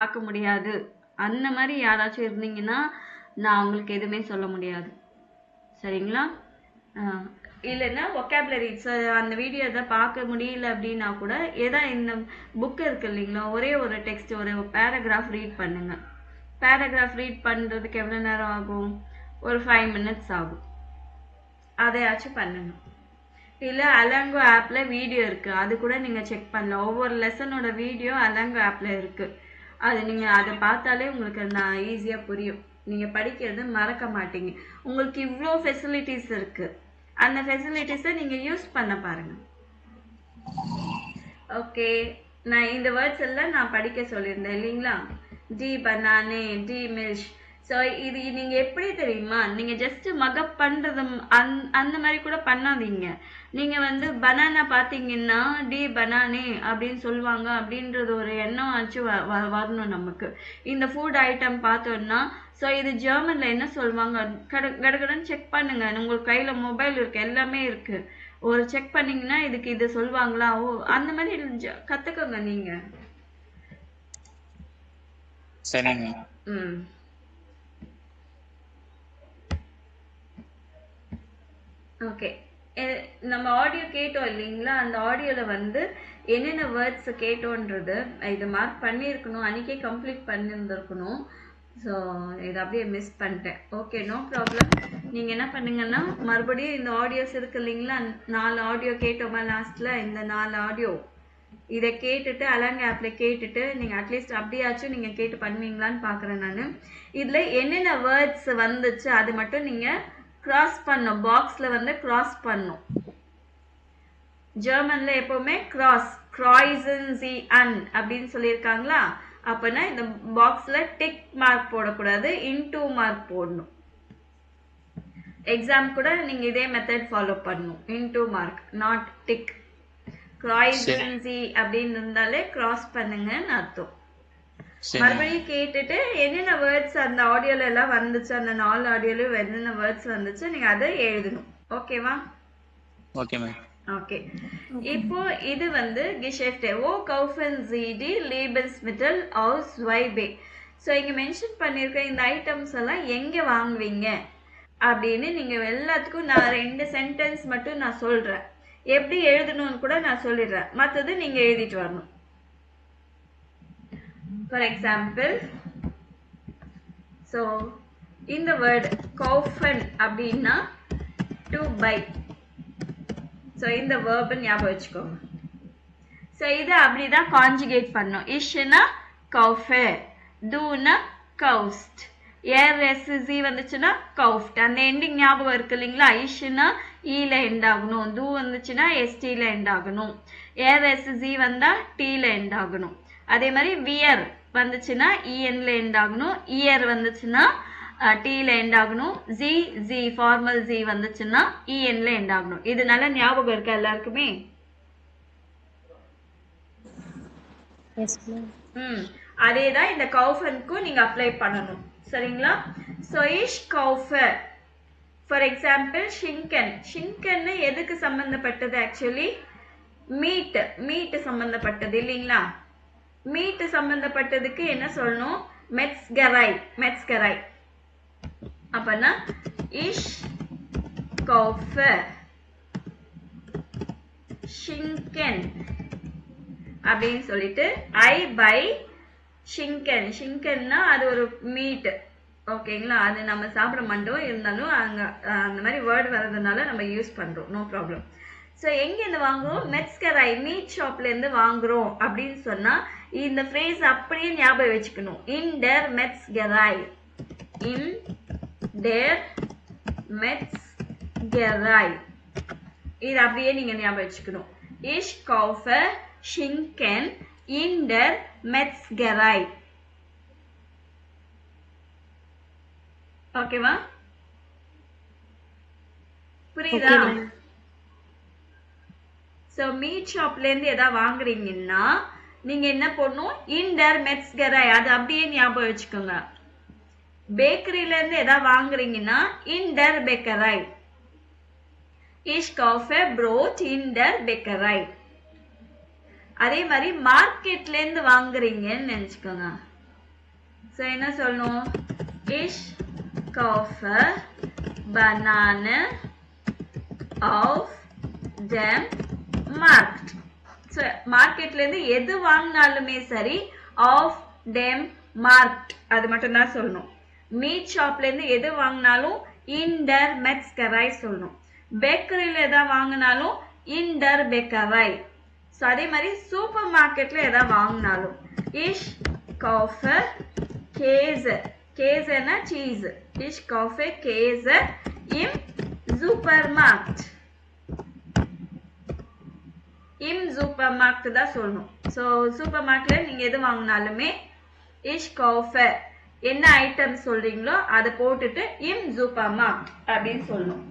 பார்க்க முடியாது. அந்த மாதிரி யாராச்சும் இருந்தீங்கன்னா நான் உங்களுக்கு எதுவுமே சொல்ல முடியாது. சரிங்களா? இல்லைன்னா ஒக்காபுலரிஸ் அந்த வீடியோ எதாவது பார்க்க முடியல அப்படின்னா கூட இந்த புக் இருக்கு இல்லைங்களா, ஒரே ஒரு டெக்ஸ்ட் ஒரு பேராகிராஃப் ரீட் பண்ணுங்க. பேராகிராஃப் ரீட் பண்ணுறதுக்கு எவ்வளோ நேரம் ஆகும்? ஒரு 5 minutes ஆகும். அதையாச்சும் பண்ணுங்க. இல்லை அலங்கோ ஆப்பில் வீடியோ இருக்குது, அது கூட நீங்கள் செக் பண்ணலாம். ஒவ்வொரு லெசனோட வீடியோ அலங்கோ ஆப்பில் இருக்குது. அது நீங்கள் அதை பார்த்தாலே உங்களுக்கு நான் ஈஸியாக புரியும். நீங்கள் படிக்கிறது மறக்க மாட்டீங்க. உங்களுக்கு இவ்வளோ ஃபெசிலிட்டிஸ் இருக்குது, அந்த ஃபெசிலிட்டிஸை நீங்கள் யூஸ் பண்ண பாருங்கள். ஓகே, நான் இந்த வேர்ட்ஸ் எல்லாம் நான் படிக்க சொல்லியிருந்தேன் இல்லைங்களா? டி பனானே, டி மில்ஷ். ஸோ இது நீங்கள் எப்படி தெரியுமா, நீங்கள் ஜஸ்ட்டு மகப் பண்ணுறது அந்த மாதிரி கூட பண்ணாதீங்க. நீங்கள் பனானா பார்த்தீங்கன்னா டி பனானே அப்படின்னு சொல்லுவாங்க அப்படின்றது ஒரு எண்ணம் ஆச்சு வரணும் நமக்கு. இந்த ஃபுட் ஐட்டம் பார்த்தோன்னா ஸோ இது ஜெர்மனில் என்ன சொல்லுவாங்க கடகடன்னு செக் பண்ணுங்க. உங்களுக்கு கையில் மொபைல் இருக்குது, எல்லாமே இருக்குது. ஒரு செக் பண்ணீங்கன்னா இதுக்கு இது சொல்லுவாங்களா, ஓ அந்த மாதிரி கற்றுக்கோங்க நீங்கள். சரிங்க. ஓகே, நம்ம ஆடியோ கேட்டோம் இல்லைங்களா, அந்த ஆடியோவில் என்னென்ன வேர்ட்ஸ் கேட்டோன்றது இது மார்க் பண்ணியிருக்கணும், அன்றைக்கே கம்ப்ளீட் பண்ணியிருந்துருக்கணும். ஸோ இதை அப்படியே மிஸ் பண்ணிட்டேன். Okay, no problem. நீங்கள் என்ன பண்ணுங்கன்னா மறுபடியும் இந்த ஆடியோஸ் இருக்கு இல்லைங்களா, 4 ஆடியோ கேட்டோமா லாஸ்ட்டில், இந்த 4 ஆடியோ இதை கேட்டுட்டு அலங்க ஆப்பில் கேட்டுட்டு நீங்கள் அட்லீஸ்ட் அப்படியாச்சும் நீங்கள் கேட்டு பண்ணுவீங்களான்னு பார்க்குறேன் நான். இதில் என்னென்ன வேர்ட்ஸ் வந்துச்சு அது மட்டும் நீங்கள் கிராஸ் பண்ணும், பாக்ஸில் கிராஸ் பண்ணும். ஜெர்மனில் எப்போவுமே கிராஸ், கிராய்சன் சி அன் அப்படின்னு சொல்லியிருக்காங்களா, அப்போனா இந்த பாக்ஸில் டிக் மார்க் போடக்கூடாது, இன்டூ மார்க் போடணும். எக்ஸாம் கூட நீங்கள் இதே மெத்தட் ஃபாலோ பண்ணணும், இன்டூ மார்க் நாட் டிக். கிராய்சன் சி அப்படின்னு இருந்தாலே கிராஸ் பண்ணுங்கன்னு அர்த்தம். மறுபடியும் கேட்டுட்டு என்னென்ன வேர்ட்ஸ் அந்த ஆடியோல எல்லாம் வந்துச்சு, அந்த 4 ஆடியோலயும் என்னென்ன வேர்ட்ஸ் வந்துச்சு நீங்க அதை எழுதணும். ஓகேவா? Okay ma'am. ஓகே, இப்போ இது Geschäfte wo kaufen Sie die Lebensmittel aus Weibe. So இங்க மென்ஷன் பண்ணியிருக்க இந்த ஐட்டம்ஸ் எல்லாம் எங்க வாங்குவீங்க அப்படின்னு நீங்க எல்லாத்துக்கும் நான் 2 சென்டென்ஸ் மட்டும் நான் சொல்றேன். எப்படி எழுதணும்னு கூட நான் சொல்லிடுறேன், மற்றது நீங்க எழுதிட்டு வரணும். For example, so in the word kaufen அப்படின்னா to buy. So இந்த verb ஞாபகம் வச்சுக்கோங்க. So இதை அப்படிதான் கான்ஜுகேட் பண்ணணும். இஷ்னா kaufe, duனா kaufst, rsc வந்துச்சுன்னா kauft. அந்த எண்டிங் ஞாபகம் இருக்கு இல்லைங்களா, இஷ்னா ஈல எண்ட் ஆகணும், du வந்துச்சுன்னா stல எண்ட் ஆகணும், rsc வந்தா tல எண்ட் ஆகணும். அதே மாதிரி வியர் வந்துச்சுன்னா இஎன்ல எண்ட் ஆகணும், இயர் வந்துச்சுன்னா டீல எண்ட் ஆகணும், ஜி ஜி ஃபார்மல் ஜி வந்துச்சுன்னா இஎன்ல எண்ட் ஆகணும். இது நல்ல ஞாபகம் இருக்கா எல்லாருக்குமே? அதேதான் இந்த கவுஃபனுக்கும் நீங்க அப்ளை பண்ணணும். சரிங்களா? ஸோ இஷ் கவுஃபர். ஃபார் எக்ஸாம்பிள் ஷிங்கன். ஷிங்கன் எதுக்கு சம்பந்தப்பட்டது? ஆக்சுவலி மீட் சம்பந்தப்பட்டது இல்லைங்களா? மீட் சம்பந்தப்பட்டதுக்கு என்ன சொல்லணும்? மெட்ஸ்கராய். அப்பனா இஷ் கவுஃபர் ஷிங்கன் அப்படின்னு சொல்லிட்டு ஐ பை ஷிங்கன். ஷிங்கன்னா அது ஒரு மீட், ஓகேங்களா? அது நம்ம சாப்பிட மாட்டோம், இருந்தாலும் அங்க அந்த மாதிரி வேர்டு வர்றதுனால நம்ம யூஸ் பண்றோம், நோ ப்ராப்ளம். ஸோ எங்கேருந்து வாங்குறோம்? மெட்ஸ்கராய், மீட் ஷாப்லேருந்து வாங்குறோம் அப்படின்னு சொன்னால் இந்த ஃப்ரேஸ் அப்படியே ஞாபகம் வச்சுக்கணும். இன் டெர் மெட்ஸ்கராய், இன் டெர் மெட்ஸ்கராய், இது அப்படியே நீங்கள் ஞாபகம் வச்சுக்கணும். இஷ் கவுஃபர் ஷிங்கன் இன் டெர் மெட்ஸ்கராய். ஓகேவா? புரியுதா? ஸோ மீட் ஷாப்லேருந்து எதாவது வாங்குறீங்கன்னா நீங்கள் என்ன பண்ணணும்? இன் டெர் மெட்ஸ்கராய், அது அப்படியே ஞாபகம் வச்சுக்கோங்க. பேக்கரியிலேருந்து எதாவது வாங்குறீங்கன்னா இன் டெர் பேக்கராய். இஷ் கவுஃபே ப்ரோட் இன் டெர் பேக்கராய். அதே மாதிரி மார்க்கெட்லேருந்து வாங்குறீங்கன்னு நினச்சிக்கோங்க. ஸோ என்ன சொல்லணும்? Ich kaufe Banane auf dem Markt. So மார்க்கெட்லேருந்து எது வாங்கினாலுமே சரி ஆஃப் dem Markt அது மட்டும்தான் சொல்லணும். மீட் ஷாப்லேருந்து எது வாங்கினாலும் இன் டர் மெட்ஸ்கரை சொல்லணும். பேக்கரியில் எதாவது வாங்கினாலும் இன் டர் பேக்கரை. ஸோ அதே மாதிரி சூப்பர் மார்க்கெட்டில் எதாவது வாங்கினாலும் Ich kaufe Käse. Käseனா cheese. Ich kaufe Käse im Supermarkt. im Supermarkt தான் சொல்லணும். ஸோ சூப்பர் மார்க்கெட்டில் நீங்கள் எது வாங்கினாலுமே Ich kaufe என்ன ஐட்டம் சொல்றீங்களோ அதை போட்டுட்டு im Supermarkt அப்படின்னு சொல்லணும்.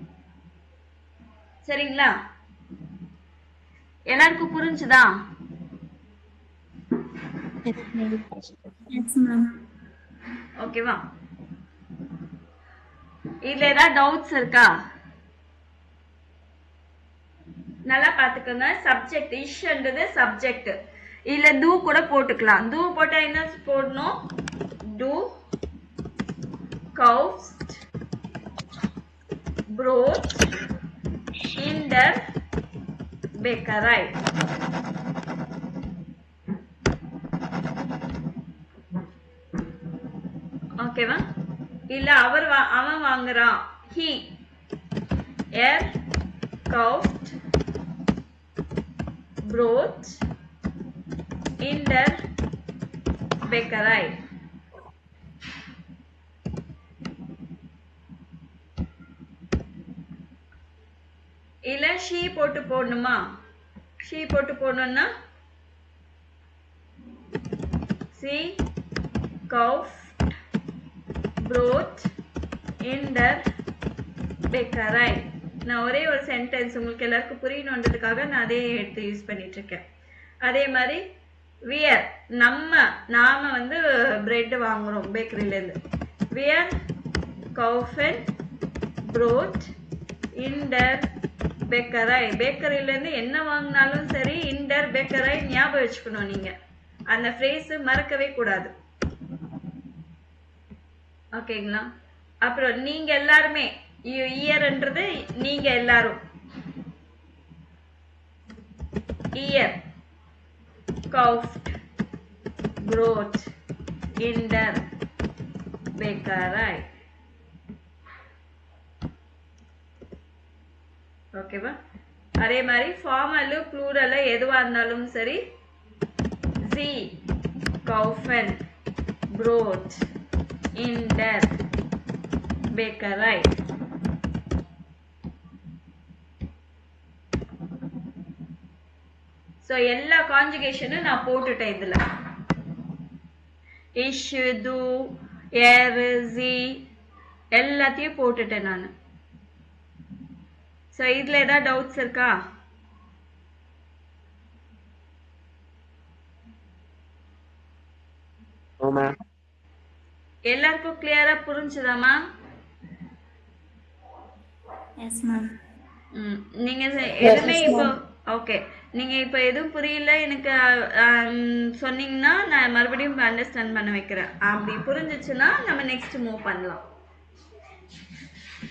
சரிங்களா? எல்லாருக்கும் புரிஞ்சுதா? ஓகேவா? இதுல ஏதாவது டவுட்ஸ் இருக்கா? நல்லா பாத்துக்கோங்க. சப்ஜெக்ட் இஷ்ன்றது சப்ஜெக்ட். இல்ல டூ கூட போட்டுக்கலாம். டூ போட்டா என்ன போடணும்? டூ kaufst Brot in der Bäckerei. ஓகேவா? இல்ல அவன் வாங்குறான். he kauft Brot in der Bäckerei. இல்ல she போட்டு போடணுமா? she போட்டு போடணும்னா sie kauft Brot in der Bäckerei. நான் ஒரே ஒரு சென்டென்ஸ் உங்களுக்கு எல்லாருக்கும் புரியணுன்றதுக்காக நான் அதே எடுத்து யூஸ் பண்ணிட்டு இருக்கேன். அதே மாதிரி wir நாம வந்து பிரெட் வாங்குறோம் பேக்கரியில இருந்து. wir kaufen Brot in der Bäckerei. பேக்கரியில இருந்து என்ன வாங்கினாலும் சரி in der Bäckerei ஞாபகம் வச்சுக்கணும். நீங்க அந்த ஃப்ரேஸ் மறக்கவே கூடாது. ஓகேங்களா? அப்புறம் நீங்க எல்லாருமே இயர்ன்றது நீங்க எல்லாரும் year kauft Brot in der Bäckerei. ஓகேவா? அதே மாதிரி ஃபார்மல் ப்ளூரல் எதுவா இருந்தாலும் சரி sie kaufen Brot in der Bäckerei. So எல்லா கான்ஜுகேஷனும் நான் போட்டுட்டேன் இதுல. ich du sie எல்லாத்தையும் போட்டுட்டேன் நான். ஸோ இதுல ஏதாவது டவுட்ஸ் இருக்கா? எல்லாருக்கும் கிளியரா புரிஞ்சுதாமா? நீங்க எதுவுமே இப்போ ஓகே நீங்க இப்போ எதுவும் புரியல எனக்கு சொன்னீங்கன்னா நான் மறுபடியும் அண்டர்ஸ்டாண்ட் பண்ண வைக்கிறேன். அப்படி புரிஞ்சிச்சுன்னா நம்ம நெக்ஸ்ட் மூவ் பண்ணலாம்.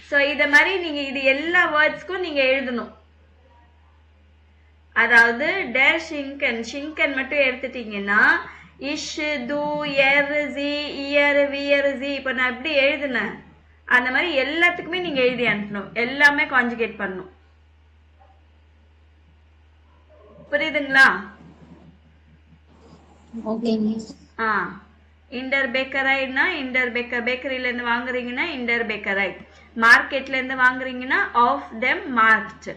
ஸோ இத மாதிரி நீங்க இது எல்லா வேர்ட்ஸ்க்கும் நீங்க எழுதணும். அதாவது டேர் ஷிங்கன் மட்டும் எடுத்துட்டீங்கன்னா இஷ் து sie wir இப்போ நான் எப்படி எழுதுனேன் அந்த மாதிரி எல்லாத்துக்குமே நீங்க எழுதி அனுப்பணும். எல்லாமே கான்ஜுகேட் பண்ணணும். புரியுதுங்களா? இண்டர் பேக்கரைனா இண்டர் பேக்கரியில இருந்து வாங்குறீங்கன்னா இண்டர் பேக்கரை. மார்க்கெட்ல இருந்து வாங்குறீங்கன்னா ஆஃப் dem Markt.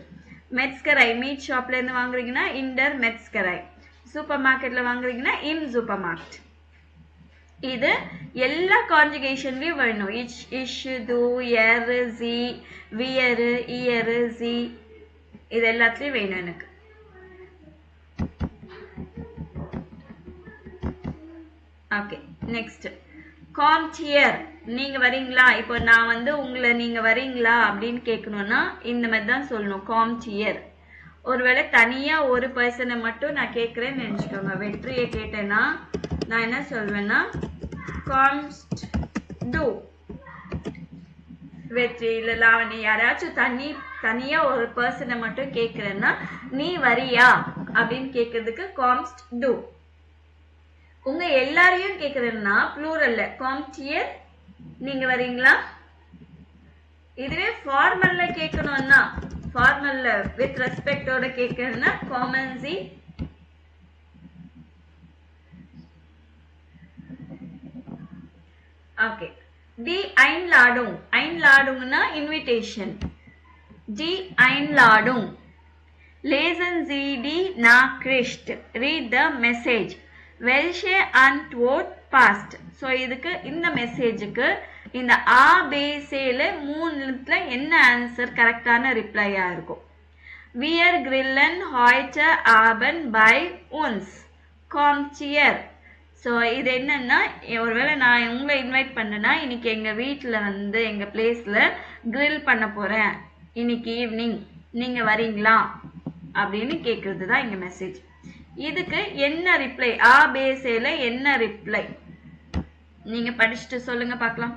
மெட்ஸ்கரை மீட் ஷாப்ல இருந்து வாங்குறீங்கன்னா இண்டர் மெட்ஸ்கரை. சூப்பர் மார்க்கெட்ல வாங்குறீங்கன்னா im Supermarkt. இது எல்லா கான்ஜுகேஷன்லயும் வரணும். இஷ் து sie wir sie இது எல்லாத்துலயும் வேணும் எனக்கு. ஓகே நெக்ஸ்ட் காம்ட் ஹியர். நீங்க வரீங்களா? இப்போ நான் வந்து உங்களை நீங்க வரீங்களா அப்படின்னு கேட்கணும்னா இந்த மாதிரி தான் சொல்லணும். Comte here. ஒருவேளை தனியா ஒரு பர்சனை மட்டும் நான் கேட்கறேன்னு நினைச்சுக்கோங்க. வெற்றியை கேட்டேன்னா நான் என்ன சொல்வேன்னா காம்ஸ்ட் டு. வெற்றி இல்ல லாவணி யாராச்சும் தனியா ஒரு பர்சனை மட்டும் கேக்குறேன்னா நீ வரியா அப்படின்னு கேக்குறதுக்கு காம்ஸ்ட் டு. உங்க எல்லாரையும் கேக்குறேன்னா ப்ளூரல்ல காம்ஸ்டியர் நீங்க வரீங்களா. இதுவே ஃபார்மல்ல கேட்கணும்னா ஃபார்மல்ல வித் ரெஸ்பெக்டோட கேட்கணும்னா காமன்சி. ஓகே. Die Einladung. Einladungனா invitation. Die Einladung. Lesen Sie die Nachricht. Read the message. Welche Antwort passt. So இதுக்கு இந்த மெசேஜுக்கு இந்த ABCல மூணுல என்ன ஆன்சர் கரெக்டான ரிப்ளையா இருக்கும். Wir grillen heute Abend bei uns. Kommt ihr? So இது என்னன்னா ஒருவேளை நான் உங்களை இன்வைட் பண்ணேன்னா இன்னைக்கு எங்கள் வீட்டில் வந்து எங்கள் பிளேஸில் கிரில் பண்ண போகிறேன் இன்னைக்கு ஈவினிங் நீங்கள் வரீங்களா அப்படின்னு கேட்குறது தான் எங்கள் மெசேஜ். இதுக்கு என்ன ரிப்ளை ABCல என்ன ரிப்ளை நீங்கள் படிச்சுட்டு சொல்லுங்கள் பார்க்கலாம்.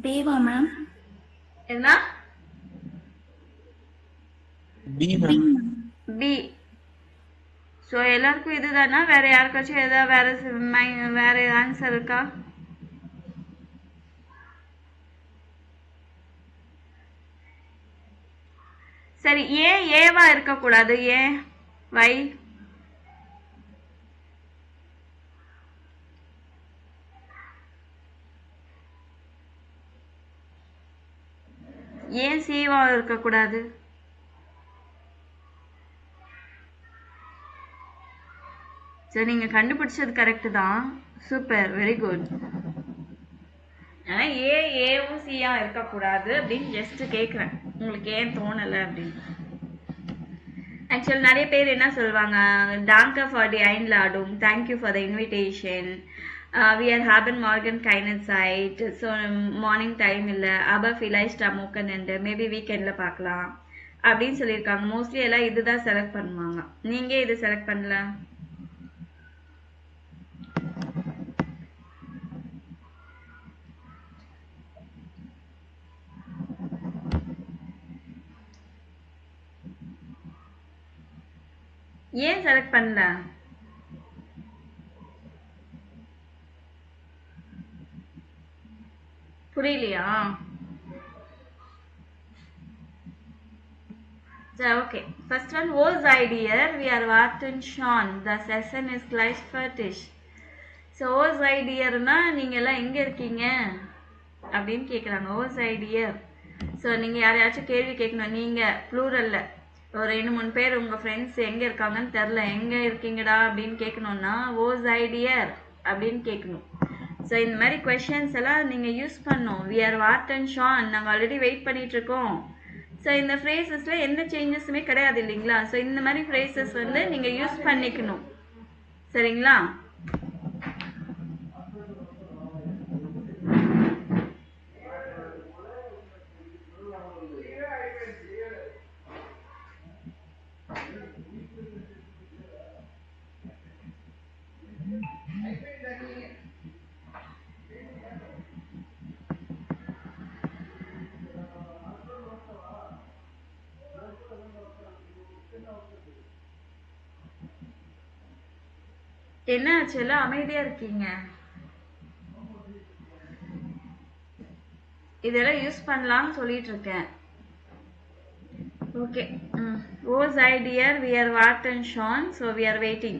Bவா மேம்? என்ன? பி. ஸோ எல்லாருக்கும் இதுதானா? வேற யாருக்காச்சும் ஏதாவது வேற ஆன்சர் இருக்கா? சரி, ஏன் ஏவா இருக்கக்கூடாது? ஏன் வை? ஏன் சீவா இருக்கக்கூடாது? சரி, நீங்க கண்டுபிடிச்சது கரெக்ட் தான். Super, very good. ஆனா ஏவும் சியா இருக்கக்கூடாது அப்படின்னு ஜஸ்ட் கேக்குறேன், உங்களுக்கு ஏன் தோணலை அப்படின்னு. ஆக்சுவல் நிறைய பேர் என்ன சொல்லுவாங்க, டாங்க ஃபார் தி ஐன்லாடும், thank you for the invitation, we are haben morgen keine Zeit, so morning time இல்லை, aber vielleicht am Wochenende, maybe வீக்கெண்ட்ல பார்க்கலாம் அப்படின்னு சொல்லியிருக்காங்க. மோஸ்ட்லி எல்லாம் இதுதான் செலக்ட் பண்ணுவாங்க. நீங்க இது செலக்ட் பண்ணல? ஏன் செலக்ட் பண்ணல? புரியலையா? சரி, okay. First one, wo seid ihr? We are warten schon. Das Essen ist gleich fertig. So wo seid ihr-னா நீங்க எல்லாம் எங்க இருக்கீங்க அப்படின்னு கேட்குறாங்க. wo seid ihr. ஸோ நீங்க யாரையாச்சும் கேள்வி கேட்கணும். நீங்க ப்ளூரல்ல ஒரு 2-3 பேர் உங்க ஃப்ரெண்ட்ஸ் எங்க இருக்காங்கன்னு தெரில, எங்க இருக்கீங்கடா அப்படின்னு கேட்கணும்னா wo seid ihr அப்படின்னு கேட்கணும். ஸோ இந்த மாதிரி கொஷின்ஸ் எல்லாம் நீங்கள் யூஸ் பண்ணோம். we are warten schon, நாங்கள் ஆல்ரெடி வெயிட் பண்ணிட்டு இருக்கோம். ஸோ இந்த ஃப்ரேசஸில் எந்த சேஞ்சஸுமே கிடையாது இல்லைங்களா? ஸோ இந்த மாதிரி ஃப்ரேசஸ் வந்து நீங்கள் யூஸ் பண்ணிக்கணும். சரிங்களா? என்ன ஆச்சு, எல்லாம் அமைதியா இருக்கீங்க? இதெல்லாம் யூஸ் பண்ணலாம்னு சொல்லிட்டு இருக்கேன். Okay. wo seid ihr? we are warten schon, so we are waiting.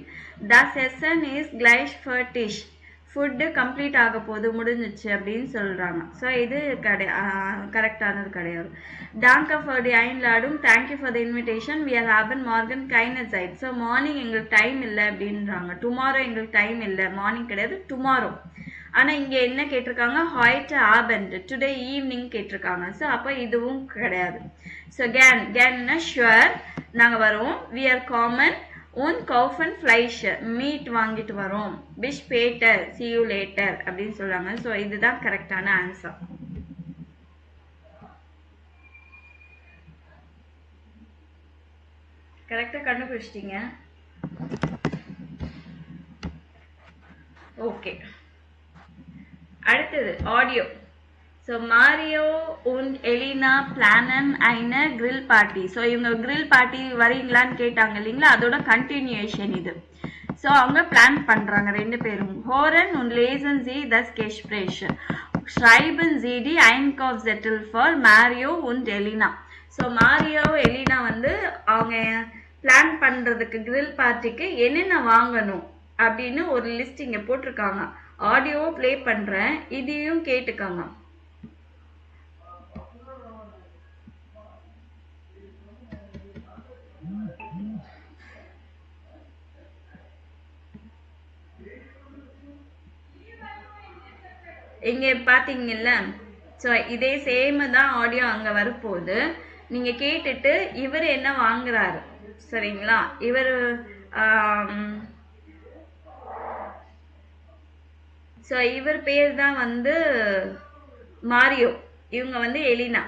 das Essen ist gleich fertig. Food complete ஆக போது, முடிஞ்சிச்சு அப்படின்னு சொல்றாங்க. ஸோ இது கரெக்டானது கிடையாது. டாங்க ஃபார் தி ஐன்லாடும், thank you for the invitation, we are haben morgen keine Zeit. So morning எங்களுக்கு டைம் இல்லை அப்படின்றாங்க. டுமாரோ எங்களுக்கு டைம் இல்லை, மார்னிங் கிடையாது, டுமாரோ. ஆனா இங்க என்ன கேட்டிருக்காங்க, heute Abend, டுடே ஈவினிங் கேட்டிருக்காங்க. ஸோ அப்போ இதுவும் கிடையாது. ஸோ கேன்னா ஷுவர், நாங்க வரோம். we are common und kaufen Fleisch, meet வாங்கிட்டு வரோம். bis später, see you later அப்படின்னு சொல்றாங்க. ஸோ இதுதான் கரெக்டான ஆன்சர். கரெக்டா கண்டுபிடிச்சிட்டீங்க. ஓகே, அடுத்தது audio. So Mario und Elena பிளானன் eine grill பார்ட்டி. ஸோ இவங்க grill பார்ட்டி வரீங்களான்னு கேட்டாங்க இல்லைங்களா, அதோட கண்டினியூஷன் இது. ஸோ அவங்க பிளான் பண்றாங்க ரெண்டு பேரும். Hören und lesen Sie das Gespräch. Schreiben Sie die Einkaufszettel für Mario und Elena. So Mario Elena வந்து அவங்க பிளான் பண்றதுக்கு grill பார்ட்டிக்கு என்னென்ன வாங்கணும் அப்படின்னு ஒரு லிஸ்ட் இங்க போட்டிருக்காங்க. ஆடியோவை ப்ளே பண்றேன், இதையும் கேட்டுக்காங்க. இங்க பாத்தீங்கல்ல, ஸோ இதே சேம் தான் ஆடியோ அங்க வரப்போகுது. நீங்க கேட்டுட்டு இவர் என்ன வாங்குறாரு, சரிங்களா? இவர் ஸோ இவர் பேர் தான் வந்து மாரியோ, இவங்க வந்து எலினா.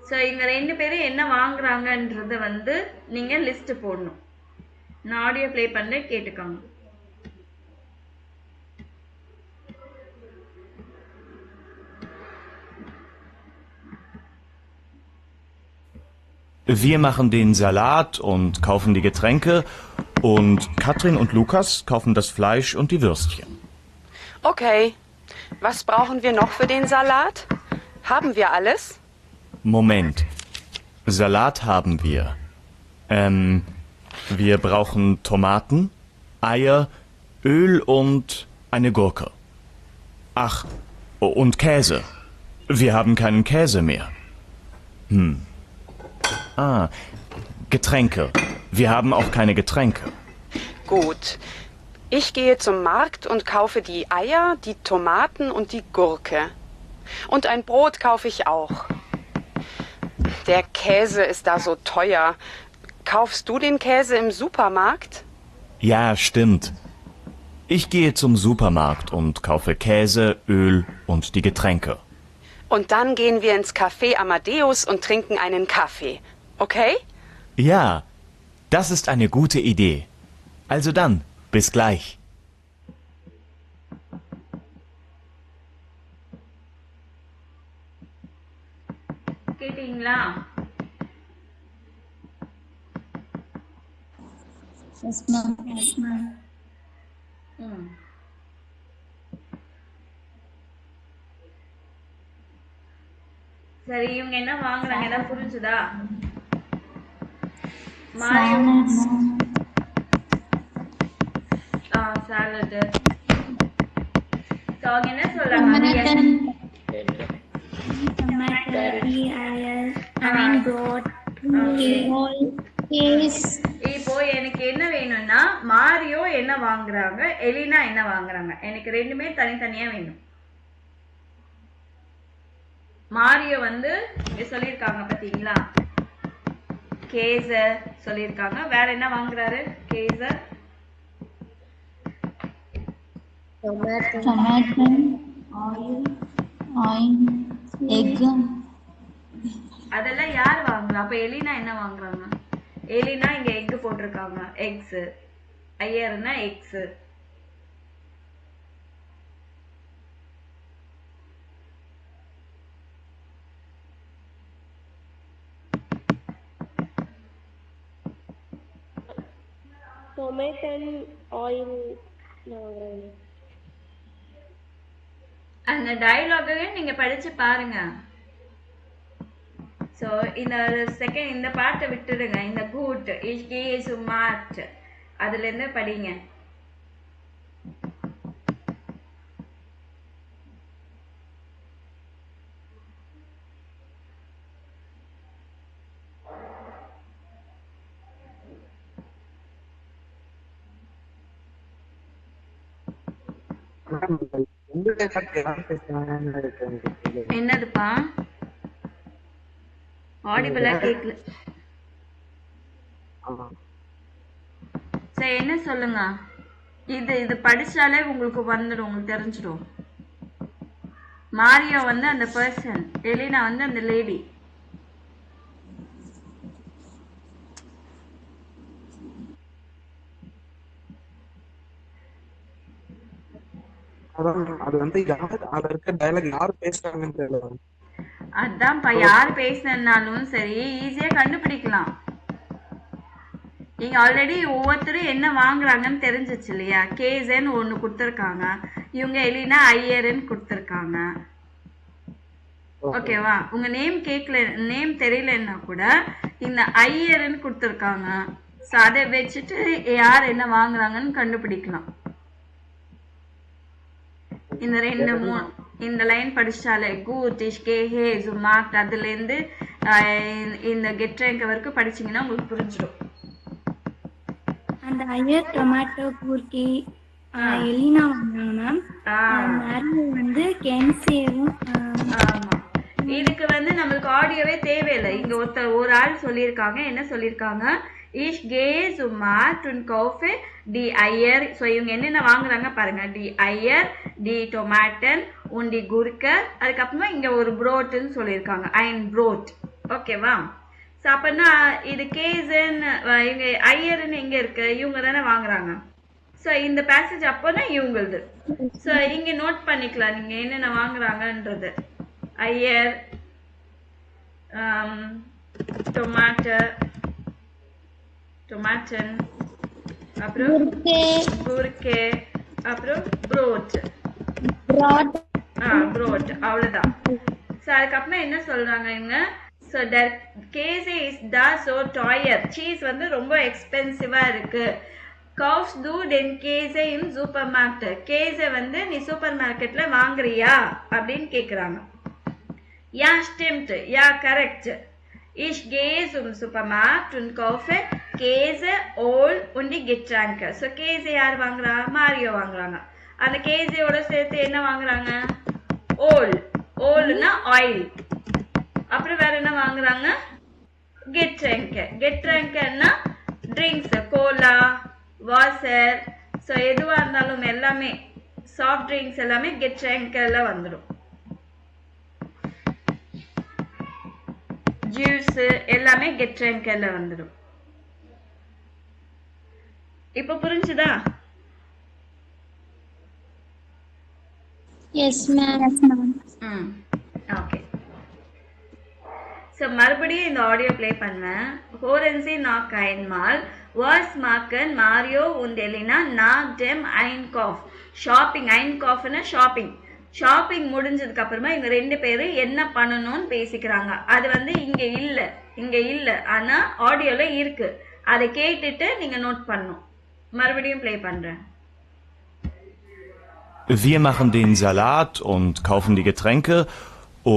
ஸோ இவங்க ரெண்டு பேரும் என்ன வாங்குறாங்கன்றத வந்து நீங்க லிஸ்ட் போடணும். நான் ஆடியோ ப்ளே பண்றேன், கேட்டுக்கோங்க. Wir machen den Salat und kaufen die Getränke und Katrin und Lukas kaufen das Fleisch und die Würstchen. Okay. Was brauchen wir noch für den Salat? Haben wir alles? Moment. Salat haben wir. Wir brauchen Tomaten, Eier, Öl und eine Gurke. Ach, und Käse. Wir haben keinen Käse mehr. Getränke. Wir haben auch keine Getränke. Gut. Ich gehe zum Markt und kaufe die Eier, die Tomaten und die Gurke. Und ein Brot kaufe ich auch. Der Käse ist da so teuer. Kaufst du den Käse im Supermarkt? Ja, stimmt. Ich gehe zum Supermarkt und kaufe Käse, Öl und die Getränke. Und dann gehen wir ins Café Amadeus und trinken einen Kaffee. Okay? Ja, das ist eine gute Idee. Also dann, bis gleich. கேட்டீங்களா? Yes, ma'am. Yes, ma'am. சரி, இவங்க என்ன வாங்குறாங்க ஏதாவது புரிஞ்சுதா? மாரியோ salad. So அவங்க என்ன சொல்றாங்க? இப்போ எனக்கு என்ன வேணும்னா, மாரியோ என்ன வாங்குறாங்க, எலினா என்ன வாங்குறாங்க, எனக்கு ரெண்டுமே தனித்தனியா வேணும். மாரியோ வந்து சொல்லியிருக்காங்க பாத்தீங்களா, கேச சொல்லியிருக்காங்க. வேற என்ன வாங்குறாரு? கேச, Tomato, oil, egg. அதெல்லாம் யார் வாங்குறா? அப்ப எலினா என்ன வாங்குறாங்க? எலினா இங்க எக் போட்டிருக்காங்க, எக்ஸ். ஐயர்னா எக்ஸ். Tomato oil. அந்த டயலாகவே நீங்க படிச்சு பாருங்க. சோ இந்த செகண்ட் இந்த பாட்டை விட்டுடுங்க. இந்த கூட் இஷ்கே சுமாட் அதுல இருந்து படிங்க. என்னதுப்பா ஆடிபிளா கேக்கல. சரி என்ன சொல்லுங்க. இது படிச்சாலே உங்களுக்கு வந்துடும், உங்களுக்கு தெரிஞ்சிடும். மாரியோ வந்து அந்த பர்சன், எலினா வந்து அந்த லேடி. அதான்ப்பா, யார் பேசினாலும் சரி ஈஸியா கண்டுபிடிக்கலாம். நீங்க ஆல்ரெடி ஒவ்வொருத்தரும் என்ன வாங்குறாங்கன்னு தெரிஞ்சிச்சு இல்லையா? கேசன்னு ஒண்ணு கொடுத்துருக்காங்க, இவங்க எலினா ஐயர்ன்னு கொடுத்துருக்காங்க. ஓகேவா? உங்க நேம் கேட்கல, நேம் தெரியலன்னா கூட இந்த ஐயர்ன்னு கொடுத்துருக்காங்க. ஸோ அதை வச்சுட்டு யார் என்ன வாங்குறாங்கன்னு கண்டுபிடிக்கலாம். இந்த 2-3 இந்த line படிச்சாலே gut, ich gehe zum Markt, அதுல இருந்து இந்த கெட் ரேங்க் வரைக்கும் படிச்சீங்கன்னா உங்களுக்கு புரிஞ்சிடும். அந்த ஐயர் டொமேட்டோ கூர்க்கி எலினா வாங்குறாங்க மேம். மேரி வந்து கென்சியும். ஆமா, இதுக்கு வந்து நம்மளுக்கு ஆடியோவே தேவையில்லை. இங்க ஒரு ஆள் சொல்லியிருக்காங்க, என்ன சொல்லியிருக்காங்க? Ich gehe zum Markt und kaufe die Eier. So இவங்க என்னென்ன வாங்குறாங்க பாருங்க. die Eier, die Tomaten und die Gurke. அதுக்கப்புறமா இங்க ஒரு ப்ரோட்னு சொல்லியிருக்காங்க, ein Brot. ஓகேவா? ஸோ அப்பன்னா இது கேசன், இவங்க ஐயர்னு எங்க இருக்கு? இவங்க தானே வாங்குறாங்க. ஸோ இந்த பேசேஜ் அப்போனா இவங்களது. ஸோ இங்க நோட் பண்ணிக்கலாம் நீங்க என்னென்ன வாங்குறாங்கன்றது. ஐயர், டொமாட்டன், அப்புறம் குர்கே, அப்புறம் ப்ரோட். ப்ரோட் அவ்வளவுதான். ஸோ அதுக்கப்புறம் என்ன சொல்றாங்க இவங்க? So der Käse ist da so teuer. Cheese வந்து ரொம்ப எக்ஸ்பென்சிவா இருக்கு. kaufst du den Käse im Supermarkt? கேஸை வந்து நீ சூப்பர் மார்க்கெட்ல வாங்குறியா அப்படின்னு கேக்குறாங்க. Ja stimmt, ja correct. Ich gehe zum Supermarkt und kaufe Käse, Öl und die Getränke. So Käse யார் வாங்குறா? மாரியோ வாங்குறாங்க. அந்த கேஸையோட சேர்த்து என்ன வாங்குறாங்க? ஓல். ஓல்னா ஆயில். அப்புறம் வேற என்ன வாங்குறாங்க? கெட்ரேங்க். கெட்ரேங்க்னா ட்ரிங்க்ஸ், கோலா, வாட்டர். ஸோ எதுவாக இருந்தாலும் எல்லாமே சாஃப்ட் ட்ரிங்க்ஸ் எல்லாமே கெட்ரேங்க்ல வந்துடும். ஜூஸ் எல்லாமே கெட்ரேங்க்ல வந்துடும். இப்போ புரிஞ்சுதா? Yes ma'am. ஓகே. ஸோ மறுபடியும் இந்த ஆடியோ ப்ளே பண்ணேன். Hören Sie noch einmal. Was machen Mario und Elena nach dem Einkauf? Shopping. ஐன்காஃப்னா ஷாப்பிங். ஷாப்பிங் முடிஞ்சதுக்கு அப்புறமா இவங்க 2 பேரும் என்ன பண்ணணும்னு பேசிக்கிறாங்க. அது வந்து இங்க இல்ல ஆனா ஆடியோல இருக்கு. அதை கேட்டுட்டு நீங்க நோட் பண்ணணும். மறுபடியும் ப்ளே பண்றேன். Wir machen den Salat und kaufen die Getränke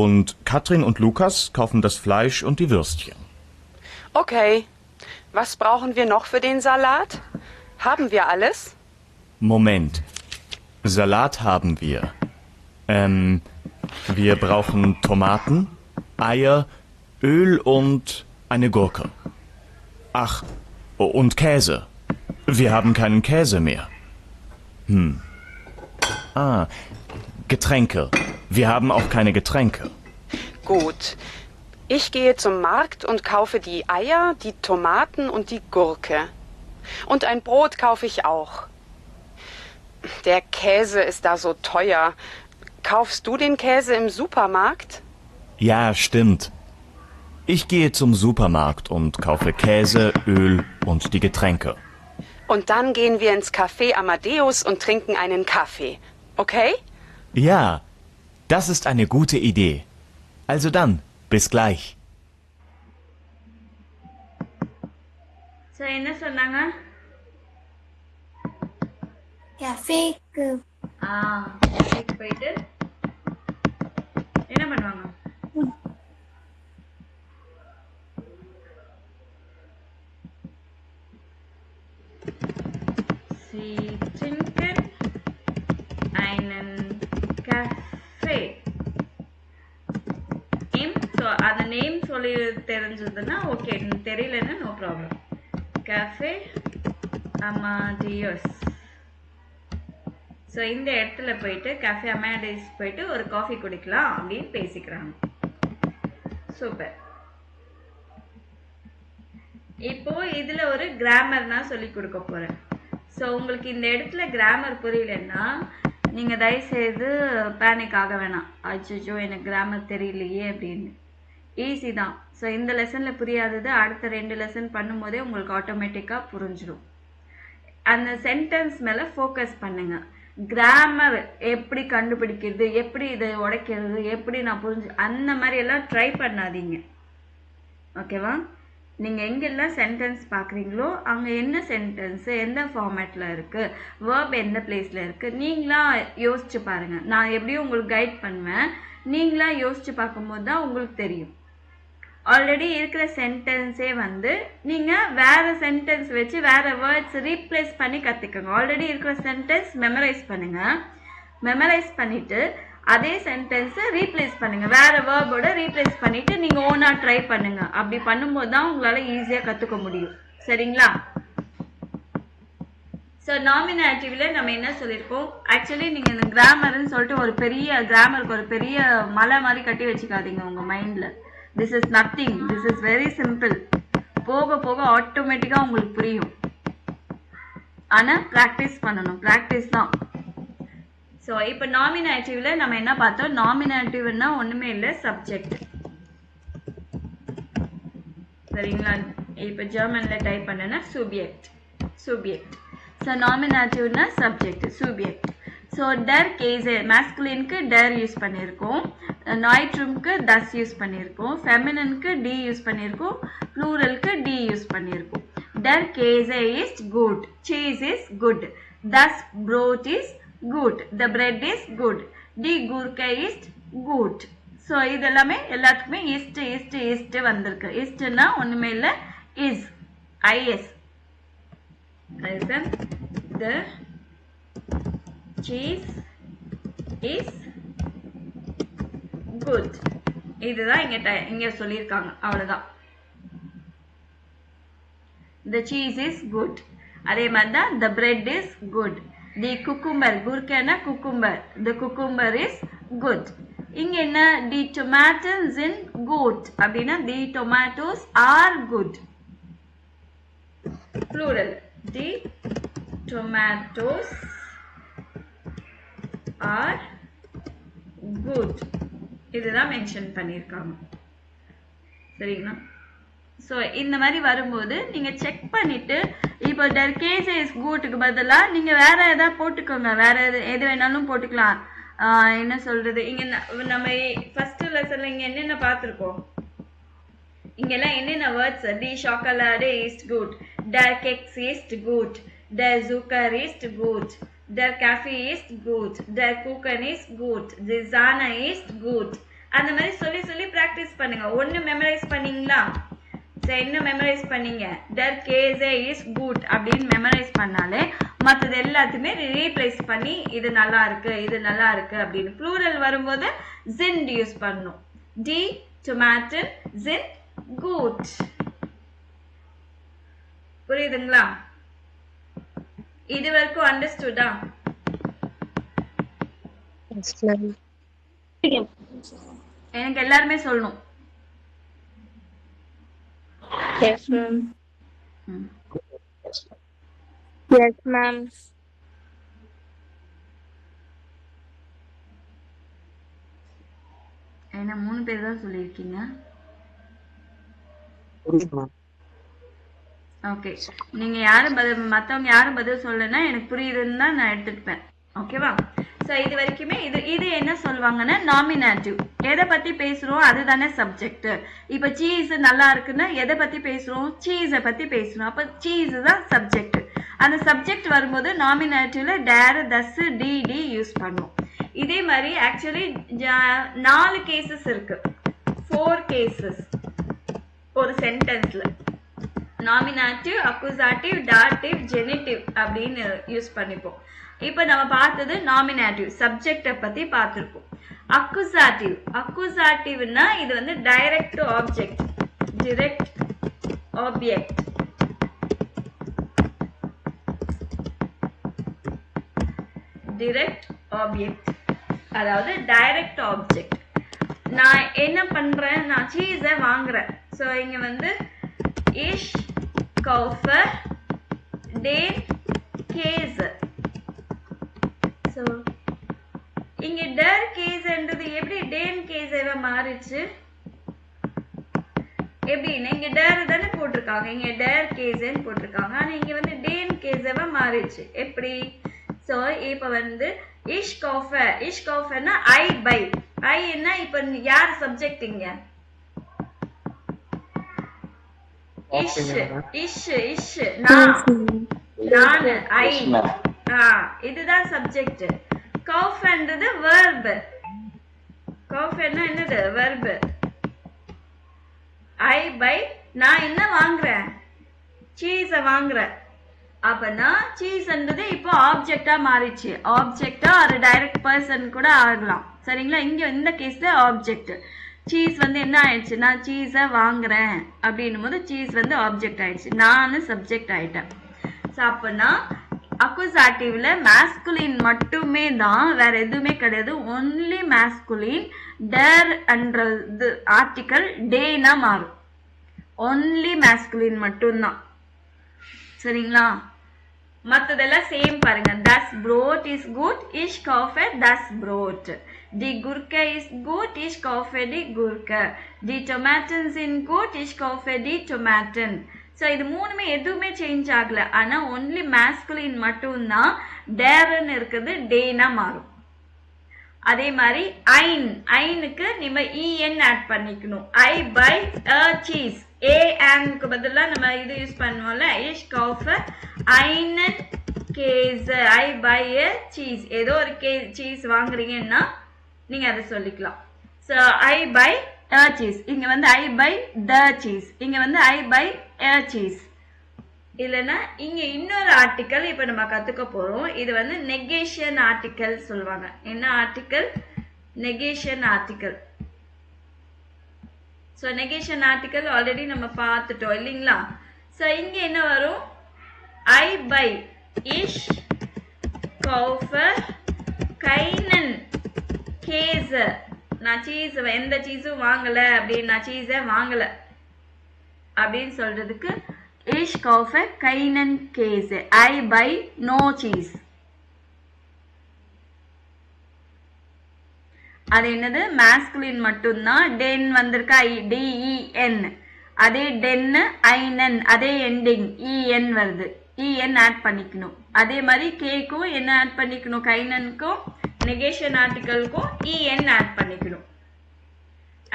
und Katrin und Lukas kaufen das Fleisch und die Würstchen. Okay. Was brauchen wir noch für den Salat? Haben wir alles? Moment. Salat haben wir. Wir brauchen Tomaten, Eier, Öl und eine Gurke. Ach, und Käse. Wir haben keinen Käse mehr. Getränke. Wir haben auch keine Getränke. Gut. Ich gehe zum Markt und kaufe die Eier, die Tomaten und die Gurke. Und ein Brot kaufe ich auch. Der Käse ist da so teuer. Kaufst du den Käse im Supermarkt? Ja, stimmt. Ich gehe zum Supermarkt und kaufe Käse, Öl und die Getränke. Und dann gehen wir ins Café Amadeus und trinken einen Kaffee. Okay? Ja, das ist eine gute Idee. Also dann, bis gleich. So என்ன சொன்னாங்க? கஃபேக்கு போயிட்டு என்ன பண்ணுவாங்க? Sie trinken einen சொல்லி தெரிஞ்சதுன்னா okay, தெரியலன்னா no problem. Cafe அமாடியோஸ். So இந்த இடத்துல போயிட்டு கேஃபே அமாடியோஸ் போயிட்டு ஒரு காஃபி குடிக்கலாம் அப்படின்னு பேசிக்கிறாங்க. சூப்பர். இப்போ இதுல ஒரு கிராமர் நான் சொல்லி கொடுக்க போறேன். ஸோ உங்களுக்கு இந்த இடத்துல கிராமர் புரியலன்னா நீங்க தயவுசெய்து பேனிக் ஆக வேணாம். அச்சோ எனக்கு கிராமர் தெரியலையே அப்படின்னு. ஈஸி தான். ஸோ இந்த லெசன்ல புரியாதது அடுத்த 2 லெசன் பண்ணும்போதே உங்களுக்கு ஆட்டோமேட்டிக்கா புரிஞ்சிடும். அந்த சென்டென்ஸ் மேல ஃபோக்கஸ் பண்ணுங்க. கிராமர் எப்படி கண்டுபிடிக்கிறது, எப்படி இதை உடைக்கிறது, எப்படி நான் அந்த மாதிரி எல்லாம் ட்ரை பண்ணாதீங்க. ஓகேவா? நீங்க எங்கெல்லாம் சென்டென்ஸ் பாக்குறீங்களோ அங்க என்ன சென்டென்ஸ் எந்த ஃபார்மேட்ல இருக்கு, வேர்ப் எந்த பிளேஸ்ல இருக்கு, நீங்களா யோசிச்சு பாருங்க. நான் எப்படியும் உங்களுக்கு கைட் பண்ணுவேன். நீங்களா யோசிச்சு பார்க்கும்போது தான் உங்களுக்கு தெரியும். ஆல்ரெடி இருக்கிற சென்டென்ஸே நீங்க வேற சென்டென்ஸ் வச்சு வேற வேர்ட்ஸ் ரீப்ளேஸ் பண்ணி கத்துக்கோங்க. ஆல்ரெடி இருக்கிற சென்டென்ஸ் மெமரைஸ் பண்ணுங்க. மெமரைஸ் பண்ணிட்டு அதே சென்டென்ஸை ரீப்ளேஸ் பண்ணுங்க. வேற வேர்போட ரீப்ளேஸ் பண்ணிட்டு நீங்க ஓனா ட்ரை பண்ணுங்க. அப்படி பண்ணும்போது தான் உங்களால ஈஸியா கத்துக்க முடியும். சரிங்களா? ஸோ நாமினேட்டிவ்ல நம்ம என்ன சொல்லியிருக்கோம்? ஆக்சுவலி நீங்க இந்த கிராமர்னு சொல்லிட்டு ஒரு பெரிய கிராமருக்கு ஒரு பெரிய மலை மாதிரி கட்டி வச்சுக்காதீங்க உங்க மைண்ட்ல. This is nothing. This is very simple. போக போக ஆட்டோமேட்டிக்கா உங்களுக்கு புரியும். ஆனா பிராக்டிஸ் பண்ணணும். பிராக்டிஸ் தான். ஸோ இப்போ நாமினேட்டிவ்ல நம்ம என்ன பார்த்தோம்? நாமினேட்டிவ்னா ஒண்ணுமே இல்லை, சப்ஜெக்ட். சரிங்களா? இப்போ ஜெர்மன்ல டைப் பண்ணனா சூபியக்ட். சூபியக்ட். ஸோ நாமினேட்டிவ்னா சப்ஜெக்ட், சூபியக்ட். ஸோ டர் கேஸே மேஸ்குலினுக்கு டர் யூஸ் பண்ணியிருக்கோம், நாய்ட்ரூம்க்கு தஸ் யூஸ் பண்ணியிருக்கோம், ஃபெமினனுக்கு டி யூஸ் பண்ணியிருக்கோம், ப்ளூரலுக்கு டி யூஸ் பண்ணியிருக்கோம். டர் கேஸே இஸ் குட், சீஸ் இஸ் குட், தஸ் ப்ரோட் இஸ் good, the bread is good, the gurka is good. so இதெல்லாமே எல்லாத்துக்குமே ist வந்திருக்கு. istனா ஒண்ணுமே இல்ல, is listen, the cheese is good. இதுதான் இங்க சொல்லிருக்காங்க. அவ்வளவுதான். the cheese is good. அதே மாதிரி தான் the bread is good. The cucumber, gurkana cucumber, the cucumber is good. இங்க என்ன? the tomatoes in good அப்படின்னா the tomatoes are good. plural, the tomatoes are good. இதுதான் மென்ஷன் பண்ணிருக்காங்க. சரிங்களா? ஸோ இந்த மாதிரி வரும்போது நீங்க செக் பண்ணிட்டு இப்போ டர் கேஸ் இஸ் குட்க்கு பதிலா நீங்க வேற ஏதாவது போட்டுக்கோங்க. வேற எது வேணாலும் போட்டுக்கலாம். என்ன சொல்றது, இங்க நம்ம ஃபர்ஸ்ட் லெசன்ல இங்க என்னென்ன பார்த்திருக்கோம்? இங்கெல்லாம் என்னென்ன வேர்ட்ஸ்? தி சாக்கலாடே இஸ் குட், டர் கேக்ஸ் இஸ் குட், டர் ஜூக்கர் இஸ் குட், டர் காஃபி இஸ் குட், டர் குக்கன் இஸ் குட், தி ஜானா இஸ் குட். அந்த மாதிரி சொல்லி சொல்லி பிராக்டிஸ் பண்ணுங்க. ஒன்னு மெமரைஸ் பண்ணீங்களா? என்ன மெமரைஸ் பண்ணீங்க? டர் கேஸே இஸ் குட் அப்படின்னு மெமரைஸ் பண்ணாலே மற்றது எல்லாத்தையுமே ரீப்ளேஸ் பண்ணி இது நல்லா இருக்கு, இது நல்லா இருக்கு அப்படின்னு. ப்ளூரல் வரும்போது ஜிண்ட் யூஸ் பண்ணணும். டி டொமேட்டோ ஜிண்ட் குட். புரியுதுங்களா? இது வரைக்கும் அண்டர்ஸ்டுடா? எனக்கு எல்லாருமே சொல்லணும். Yes, ma'am. Yes, ma'am. என்ன 3 பேர் தான் சொல்லியிருக்கீங்க? ஓகே. நீங்க யாரும் மத்தவங்க யாரும் பதில் சொல்லலைன்னா எனக்கு புரியுதுன்னு தான் நான் எடுத்துப்பேன். ஓகேவா? ஸோ இது வரைக்குமே இது என்ன சொல்லுவாங்கன்னா நாமினேட்டிவ். எதை பத்தி பேசுறோம் அதுதானே சப்ஜெக்ட். இப்போ சீஸ் நல்லா இருக்குன்னா எதை பத்தி பேசுறோம்? சீஸை பத்தி பேசுறோம். அப்ப சீஸ் தான் சப்ஜெக்ட். அந்த சப்ஜெக்ட் வரும்போது நாமினேட்டிவ்ல டேர், தஸ், டி யூஸ் பண்ணுவோம். இதே மாதிரி ஆக்சுவலி 4 கேசஸ் இருக்கு, 4 கேசஸ் ஒரு சென்டென்ஸ்ல. நாமினேட்டிவ், அக்குசாட்டிவ், டாட்டிவ், ஜெனிட்டிவ் அப்படின்னு யூஸ் பண்ணிப்போம். இப்ப நம்ம பார்த்தது நாமினேட்டிவ் சப்ஜெக்ட பத்தி பார்த்திருக்கோம். அக்குசாட்டிவ்னா இது direct to object. direct object. direct object அதாவது direct object. நான் என்ன பண்றேன், நான் சீஸை வாங்குறேன். ஸோ இங்க வந்து ich kaufe den Käse. So இங்க der Käseன்றது எப்படி den Käseவா மாறிச்சு? எப்படின்னா இங்க der தானே போட்டிருக்காங்க, இங்க der Käseன்னு போட்டிருக்காங்க. ஆனா இங்க வந்து den Käseவா மாறிச்சு. எப்படி? ஸோ இப்ப வந்து ich kaufeனா I buy. I என்ன இப்ப யார் சப்ஜெக்ட் இங்க? இஷ் நான் I. இதுதான் சப்ஜெக்ட். கவுஃப்ன்றது verb. கவுஃப்னா என்னது? verb. I buy, நான் என்ன வாங்குறேன்? சீஸ வாங்குறேன். அப்பனா சீஸ்ன்றது இப்போ ஆப்ஜெக்டா மாறிச்சு. ஆப்ஜெக்டா ஒரு டைரக்ட் பர்சன் கூட ஆகலாம். சரிங்களா? இங்க இந்த கேஸ்ல ஆப்ஜெக்ட். சீஸ் வந்து என்ன ஆயிடுச்சு? நான் சீஸ வாங்குறேன் அப்படின்னும் போது சீஸ் வந்து ஆப்ஜெக்ட் ஆயிடுச்சு, நானு சப்ஜெக்ட் ஆயிட்டேன். ஸோ அப்பனா அக்குசாட்டிவ்ல மேஸ்குலின் மட்டுமே தான், வேற எதுவுமே கிடையாது. Only masculine. டர் அன்றது ஆர்டிக்கல் டேனா மாறும். ஒன்லி மேஸ்குலின் மட்டும்தான். சரிங்களா? மத்ததெல்லாம் சேம் பாருங்க. das Brot is gut, ich kaufe das Brot. Die Gurke ist gut, ich kaufe die Gurke. Die Tomaten sind gut, ich kaufe die Tomaten. So இது மூணுமே எதுவுமே change ஆகல. ஆனா ஒன்லி மேஸ்குலின் மட்டும்தான் டேர்ன்னு இருக்குது டேனா மாறும். அதே மாதிரி ஐனுக்கு நம்ம en ஆட் பண்ணிக்கணும். I buy a cheese. க்கு பதிலா நம்ம இது யூஸ் பண்ணுவோம்ல, ich kaufe einen Käse. I buy a cheese. ஏதோ ஒரு சீஸ் வாங்குறீங்கன்னா நீங்க அதை சொல்லிக்கலாம். So I buy a cheese. இங்க வந்து I buy the cheese. இங்க வந்து I buy a cheese. இல்லைன்னா இங்க இன்னொரு ஆர்டிக்கல் இப்ப நம்ம கத்துக்க போறோம். இது வந்து நெகேஷன் ஆர்டிக்கல் சொல்லுவாங்க. என்ன article? Negation article. So negation article already நம்ம பார்த்துட்டோம் இல்லைங்களா? ஸோ இங்க என்ன வரும்? I buy, ich kaufe keinen Käse. நான் சீஸ் எந்த சீஸும் வாங்கல அப்படின்னு, நான் சீஸை வாங்கல அப்படின்னு சொல்றதுக்கு ich kaufe keinen Käse. I buy no cheese. அது என்னது? மேஸ்குலின் மட்டும்தான். டென் வந்திருக்கா? den. அதே டென் ஐனன், அதே எண்டிங் en வருது. en ஆட் பண்ணிக்கணும். அதே மாதிரி கேக்கும் என்ன ஆட் பண்ணிக்கணும்? கைனனுக்கும் நெகேஷன் ஆர்டிக்கலுக்கும் en ஆட் பண்ணிக்கணும்.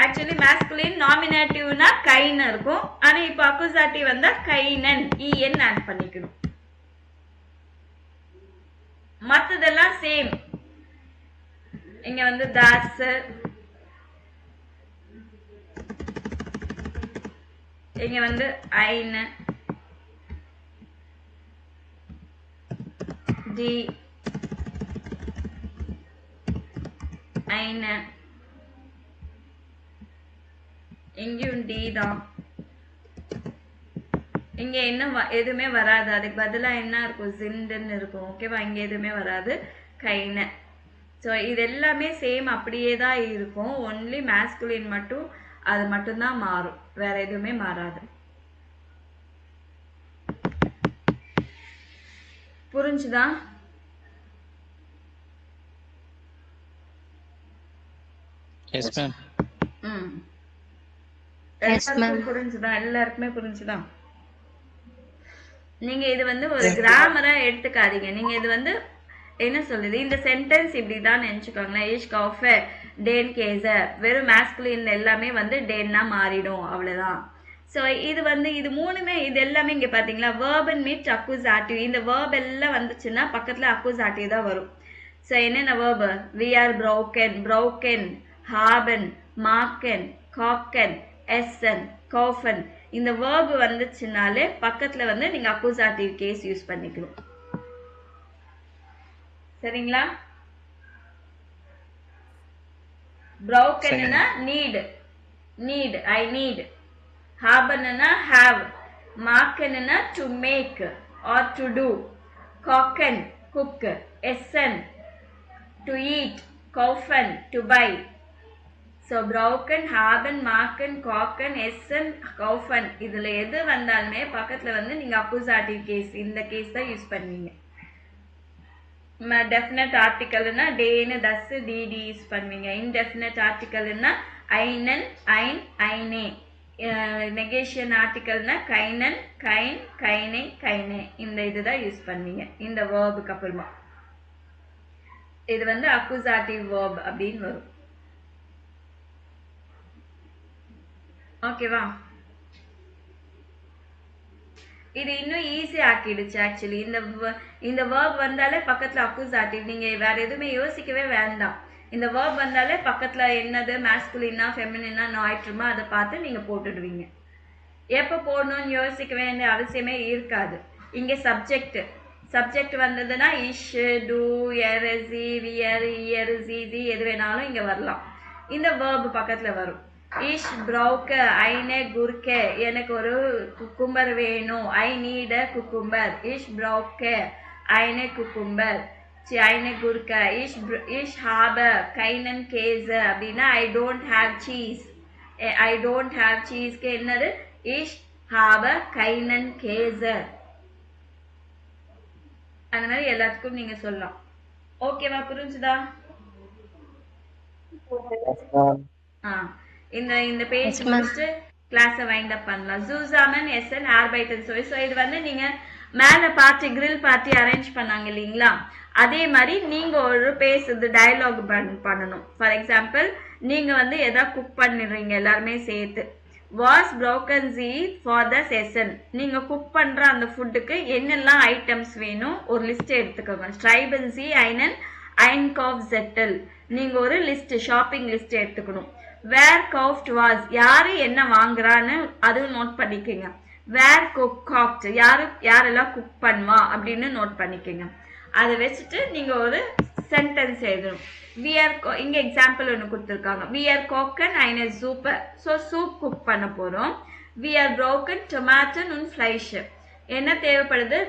ஆக்சுவலி மேஸ்குலின் நாமினேட்டிவ்னா கைன் இருக்கும். ஆனா இப்ப அக்குசாட்டிவ் வந்தா கைனன், en ஆட் பண்ணிக்கணும். மத்ததெல்லாம் சேம். இங்க வந்து das, இங்க வந்து ein, die, eine, இங்கேயும் டி தான். இங்க என்ன எதுவுமே வராது, அதுக்கு பதிலா என்ன இருக்கும்? சிண்டுன்னு இருக்கும். ஓகேவா? இங்க எதுவுமே வராது, கைன. ஸோ இது எல்லாமே சேம் அப்படியே தான் இருக்கும். ஒன்லி மேஸ்குலின் மட்டும், அது மட்டும்தான் மாறும், வேற எதுவுமே மாறாது. புரிஞ்சுதா? Yes ma'am. புரிஞ்சுதா? எல்லாருக்குமே புரிஞ்சுதா? நீங்க இது வந்து ஒரு கிராமரா எடுத்துக்காதீங்க. நீங்க இது வந்து என்ன சொல்லுது, இந்த சென்டென்ஸ் இப்படிதான் நினைச்சுக்கோங்களேன். ich kaufe den Käse. வெறும் மேஸ்குலின் எல்லாமே வந்து டேன்னா மாறிடும், அவ்வளவுதான். ஸோ இது வந்து இது மூணுமே, இது எல்லாமே இங்க பாத்தீங்களா, verb meet accusative. இந்த verb எல்லாம் வந்துச்சுன்னா பக்கத்துல accusative தான் வரும். ஸோ என்னென்ன verb? we are broken, haben, machen, kochen, essen, kaufen. இந்த verb வந்துச்சுனாலே பக்கத்துல வந்து நீங்க accusative case யூஸ் பண்ணிக்கணும். சரிங்களா? broken னா need, I need. Habenna have. Maken to make or to do. Kochen cook. Essen to eat. Kaufen to buy. So broken, haben, maken, kochen, essen, kaufen இதுல எது வந்தாலுமே பக்கத்துல வந்து நீங்க accusative case இந்த கேஸ் தான் யூஸ் பண்ணுவீங்க. டெஃபினட் ஆர்டிகல்னா டேன்னு தஸ் டிடி யூஸ் பண்ணுவீங்க. இன்டெஃபினட் ஆர்டிகல்னா ஐனன் ஐன் ஐனே. நெகேஷியன் ஆர்டிகல்னா கைனன் கைன் கைனே கைனே. இந்த இதுதான் யூஸ் பண்ணுவீங்க இந்த வேர்புக்கு அப்புறமா. இது வந்து அக்குசாட்டிவ் வேர்ப் அப்படின்னு வரும். ஓகேவா? இது இன்னும் ஈஸி ஆக்கிடுச்சு ஆக்சுவலி. இந்த வேர்ப் வந்தாலே பக்கத்துல அக்குசாட்டிவ். நீங்க வேற எதுவுமே யோசிக்கவே வேண்டாம். இந்த வேர்ப் வந்தாலே பக்கத்துல என்னது மாஸ்குலினா ஃபெமினினா நாய்ட்ருமா அதை பார்த்து நீங்க போட்டுடுவீங்க. எப்போ போடணும்னு யோசிக்க வேண்டிய அவசியமே இருக்காது. இங்க சப்ஜெக்ட் வந்ததுன்னா இஷ், டூ, எரசி, வியர், இயர், ஜிதி எது வேணாலும் இங்க வரலாம். இந்த வேர்ப் பக்கத்துல வரும். இஷ் ப்ரௌக்க ஐனே குர்க்க. எனக்கு ஒரு குக்கும்பர் வேணும். I need a cucumber. இஷ் ப்ரௌக்க ஐனே குக்கும்பர். ஐனே குர்க்க. இஷ் ஹாப கைனன் கேஸ் அப்படின்னா I don't have cheese. I don't have சீஸ்க்கு என்னது? இஷ் ஹாப கைனன் கேஸ். அந்த மாதிரி எல்லாத்துக்கும் நீங்க சொல்லலாம். ஓகேவா? புரிஞ்சுதா? இந்த பேஜ் முடிச்சுட்டு கிளாஸை வைண்ட் அப் பண்ணலாம். ஜூசாமன் எஸ்என் ஆர்பைட்டன் சொல்லி. ஸோ இது வந்து நீங்க மேல பார்ட்டி கிரில் பார்ட்டி அரேஞ்ச் பண்ணாங்க இல்லைங்களா? அதே மாதிரி நீங்க ஒரு பேசுறது டயலாக் பண்ணணும். ஃபார் எக்ஸாம்பிள் நீங்க வந்து எதாவது குக் பண்ணிடுறீங்க எல்லாருமே சேர்த்து. வாஸ் ப்ரோக்கன் ஜீ ஃபார் த செஷன். நீங்க குக் பண்ற அந்த ஃபுட்டுக்கு என்னெல்லாம் ஐட்டம்ஸ் வேணும் ஒரு லிஸ்ட் எடுத்துக்கோங்க. ஸ்ட்ரைபன் ஜி ஐனன் ஐன்காஃப் ஜெட்டல். நீங்க ஒரு லிஸ்ட் ஷாப்பிங் லிஸ்ட் எடுத்துக்கணும். வேர் கவுஃப்ட் வாஸ். யாரு என்ன வாங்குறான்னு அதுவும் நோட் பண்ணிக்கோங்க. வேர் குக்காக்ட். யாரெல்லாம் குக் பண்ணுவா அப்படின்னு நோட் பண்ணிக்கோங்க. அதை வச்சுட்டு நீங்க ஒரு சென்டென்ஸ் எழுதணும். இங்க எக்ஸாம்பிள் ஒன்று கொடுத்துருக்காங்க. வி ஆர் கோக்கன் ஐன சூப். ஸோ சூப் குக் பண்ண போறோம். வி ஆர் ப்ரோக்கன் டொமேட்டோ அண்ட் ஃப்ளைஷ். என்ன தேவைப்படுது?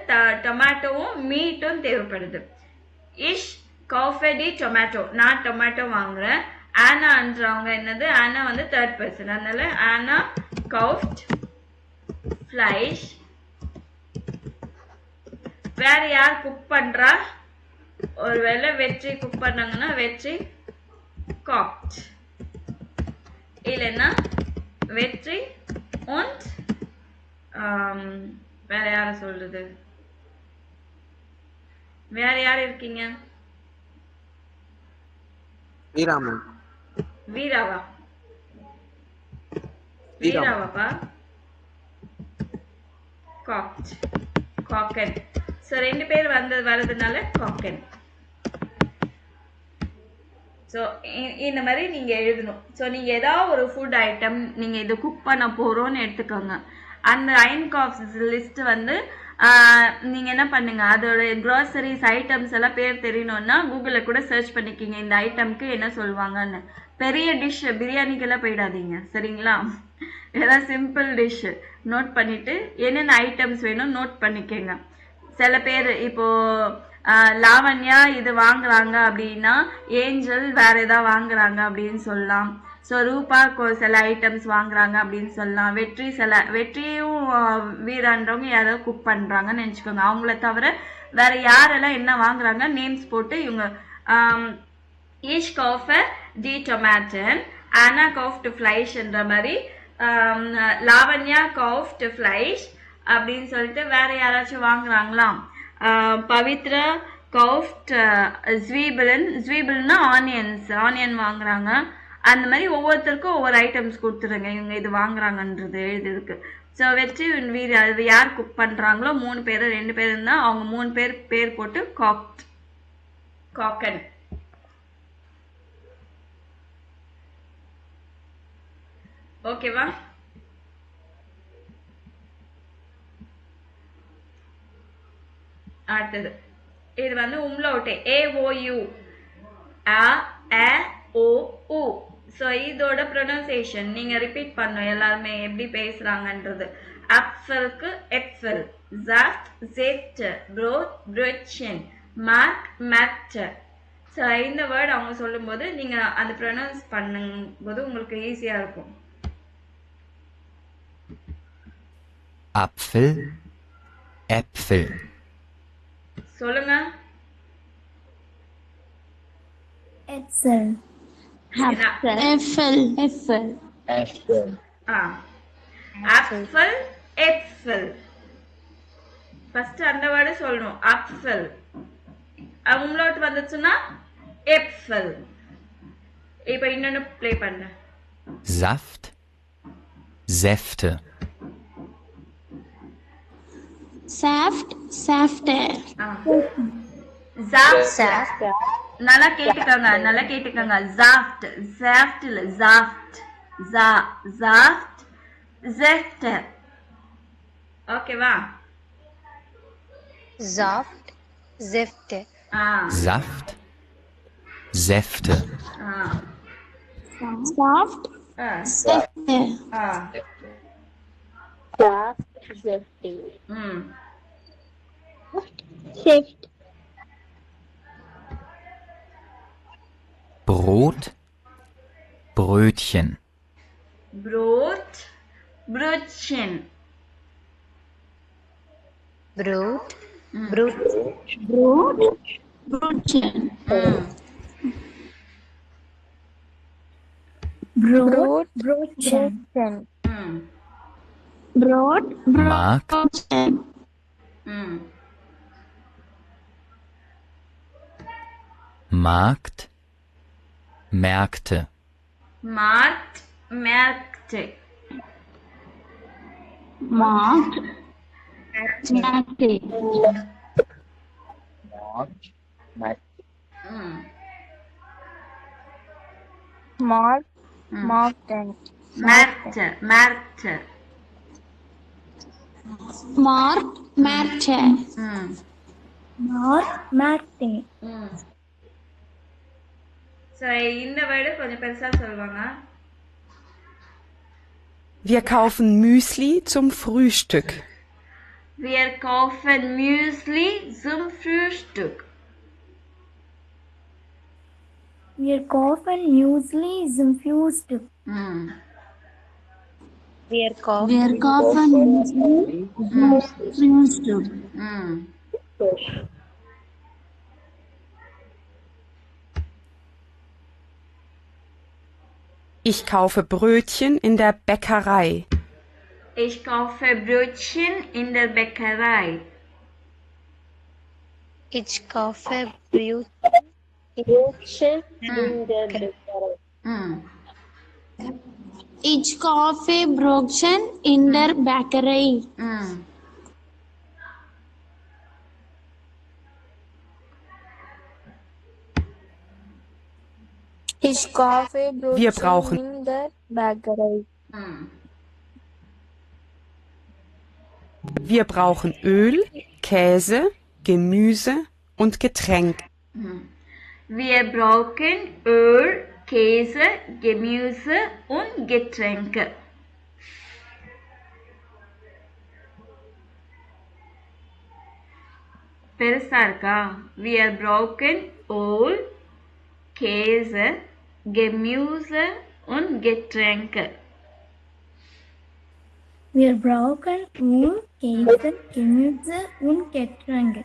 டொமேட்டோவும் மீட்டும் தேவைப்படுது. இஷ் கவுஃபெடி டொமேட்டோ. நான் டொமேட்டோ வாங்குறேன். ஆனான்றவங்க என்னது? ஆனா வந்து தேர்ட் பர்சன். அதனால ஆனா கவுஃப்ட் ஃப்ளைஷ். வேற யார் குக் பண்றா? ஒருவேளை வெற்றி குக் பண்ணாங்கன்னா வெற்றி காக்ட். இல்லைன்னா வெற்றி und வேற யார சொல்றது? வேற யார் இருக்கீங்க? வீராமன். வீராவா? வீராவாப்பா? காக்ட் காக்கன். ஸோ ரெண்டு பேர் வரதுனால காக்கன். ஸோ இந்த மாதிரி நீங்க எழுதணும். ஸோ நீங்க ஏதாவது ஒரு ஃபுட் ஐட்டம் நீங்க இது குக் பண்ண போறோம்னு எடுத்துக்கோங்க. அந்த ஐன்காஃப் லிஸ்ட் வந்து நீங்க என்ன பண்ணுங்க, அதோட க்ராசரிஸ் ஐட்டம்ஸ் எல்லாம் பேர் தெரியணும்னா கூகுள்ல கூட சர்ச் பண்ணிக்கிங்க இந்த ஐட்டம்க்கு என்ன சொல்லுவாங்கன்னு. பெரிய டிஷ் பிரியாணிக்கெல்லாம் போயிடாதீங்க சரிங்களா? ஏதாவது சிம்பிள் டிஷ் நோட் பண்ணிட்டு என்னென்ன ஐட்டம்ஸ் வேணும் நோட் பண்ணிக்கங்க. சில பேர் இப்போ லாவண்யா இது வாங்குறாங்க அப்படின்னா ஏஞ்சல் வேற ஏதாவது வாங்குறாங்க அப்படின்னு சொல்லலாம். ஸோ ரூபா சில ஐட்டம்ஸ் வாங்குறாங்க அப்படின்னு சொல்லலாம். வெற்றியும் வீரான்றவங்க யாராவது குக் பண்றாங்கன்னு நினைச்சுக்கோங்க. அவங்கள தவிர வேற யாரெல்லாம் என்ன வாங்குறாங்க நேம்ஸ் போட்டு இவங்க ஈஷ் கவுஃப் டி டொமேட்டன், ஆனா கவுஃப்ட் ஃப்ளைஷ்ன்ற மாதிரி லாவண்யா கவுஃப்ட் ஃப்ளைஷ் அப்படின்னு சொல்லிட்டு வேற யாராச்சும் வாங்குறாங்களா? பவித்ரா கவுஃப்ட் ஸ்வீபிள்னா ஆனியன் வாங்குறாங்க. அந்த மாதிரி ஒவ்வொருத்தருக்கும் ஒவ்வொரு ஐட்டம்ஸ் கொடுத்துருங்க இவங்க இது வாங்குறாங்கன்றது எழுதுறதுக்கு. ஸோ வெற்றி வீர் அது யார் குக் பண்றாங்களோ 3 பேர் 2 பேர் இருந்தா அவங்க 3 பேர் போட்டு காக்கன். ஓகேவா? அடுத்தது இது வந்து உம்லோட்டே AOU A A O U so இதோட ப்ரொனன்சியேஷன் நீங்க ரிப்பீட் பண்ணணும் எல்லாருமே எப்படி பேசுறாங்கன்றது. ஆப்பிளுக்கு எப்ஃபல், ஜாஃப்ட் jet, Praudh ப்ரொச்சன், mark mat. So இந்த வேர்ட் அவங்க சொல்லும்போது நீங்க அந்த ப்ரொனவுன்ஸ் பண்ணும்போது உங்களுக்கு ஈஸியா இருக்கும். Apfel, Äpfel. சொல்லுங்க. எட்சல் Äpfel. Äpfel. ஆப்பிள் எப்ஃபல். ஃபர்ஸ்ட் அந்த வேர்டு சொல்லணும். ஆப்பிள் அவங்களோட்டு வந்துச்சுன்னா எப்ஃபல். இப்போ இன்னொன்னு ப்ளே பண்ண. Saft, Säfte. Saft. Säfte. ஜாஃப்ட். நல்லா கேட்டுக்கோங்க. ஜாஃப்ட் ஜாஃப்ட் இல்ல ஜாஃப்ட். ஜாஃப்ட் ஜெஃப்ட். ஓகேவா? Saft, Säfte. Saft, Säfte. Saft. Säfte. Saft, Säfte. Säft. Brot, Brötchen. Brot, Brötchen. Brot, Brot. Brötchen. Brot, Brotchen. Brot. Markt, Brötchen. Markt, Märkte. Markt, Märkte. Markt. Märkte. Markt, Markten. Märkte, Märkte. Markt. Märkte. Mark, Marte. So இந்த word கொஞ்சம் பெருசா சொல்லுவாங்க. Wir kaufen Müsli zum Frühstück. Wir kaufen Müsli zum Frühstück. Wir kaufen Müsli zum Frühstück. Wir kaufen Wir kaufen Müsli zum Frühstück. Ich kaufe Brötchen in der Bäckerei. Ich kaufe Brötchen in der Bäckerei. Ich kaufe Brötchen in der Bäckerei. Ich kaufe Brötchen in der Bäckerei. Ich kaufe Wir Brötchen brauchen in der Bäckerei. Wir brauchen Öl, Käse, Gemüse und Getränk. Wir brauchen Öl, Käse, Gemüse und Getränke. பெருசா இருக்கா? Wir brauchen Öl, Käse, Gemüse und Getränke. Wir brauchen Öl, Käse, Gemüse und Getränke.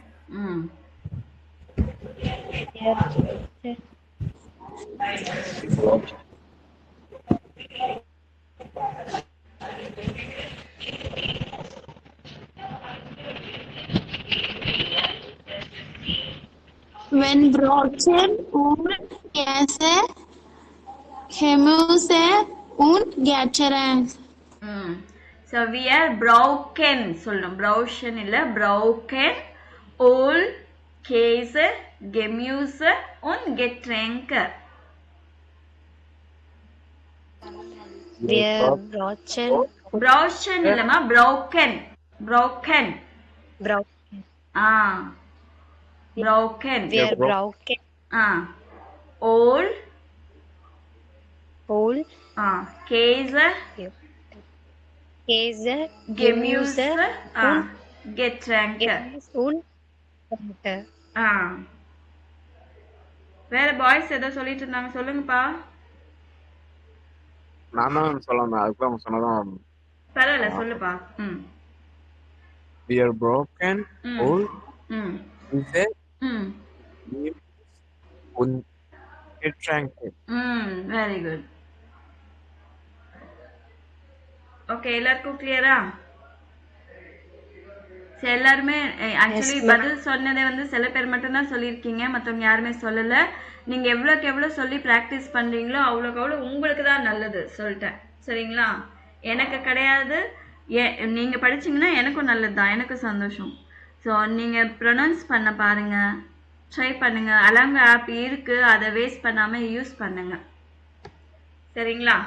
Wenn Brötchen und Käse, Gemüse und Getränk. So wir brauchen சொல்லணும். brauchen இல்ல brauchen Öl, Käse, Gemüse und Getränke. Wir brauchen brauchen இல்லமா brauchen. brauchen. brauchen. brauchen. Wir brauchen Öl, Hol. Käse. Käse. Gemüse. Getränke. Gemüse und Getränke. வேற boys ஏதோ சொல்லிட்டு இருந்தாங்க, சொல்லுங்கப்பா. நான் தான் சொல்லணும், அதுக்கு அவங்க சொன்னதான். பரவாயில்ல, சொல்லுப்பா. We are broken, old, Käse, und Getränke. Very good. Okay, எல்லாருக்கும் கிளியரா? எல்லாருமே ஆக்சுவலி பதில் சொன்னதை வந்து சில பேர் மட்டும்தான் சொல்லியிருக்கீங்க, மற்றவங்க யாருமே சொல்லல. நீங்க எவ்வளோக்கு எவ்வளோ சொல்லி ப்ராக்டிஸ் பண்றீங்களோ அவ்வளோக்கு அவ்வளோ உங்களுக்கு தான் நல்லது சொல்லிட்டேன். சரிங்களா? எனக்கு கிடையாது, நீங்க படிச்சீங்கன்னா எனக்கும் நல்லது தான், எனக்கும் சந்தோஷம். ஸோ நீங்க ப்ரொனவுன்ஸ் பண்ண பாருங்க, ட்ரை பண்ணுங்க. அலங்க ஆப் இருக்கு, அதை வேஸ்ட் பண்ணாம யூஸ் பண்ணுங்க. சரிங்களா?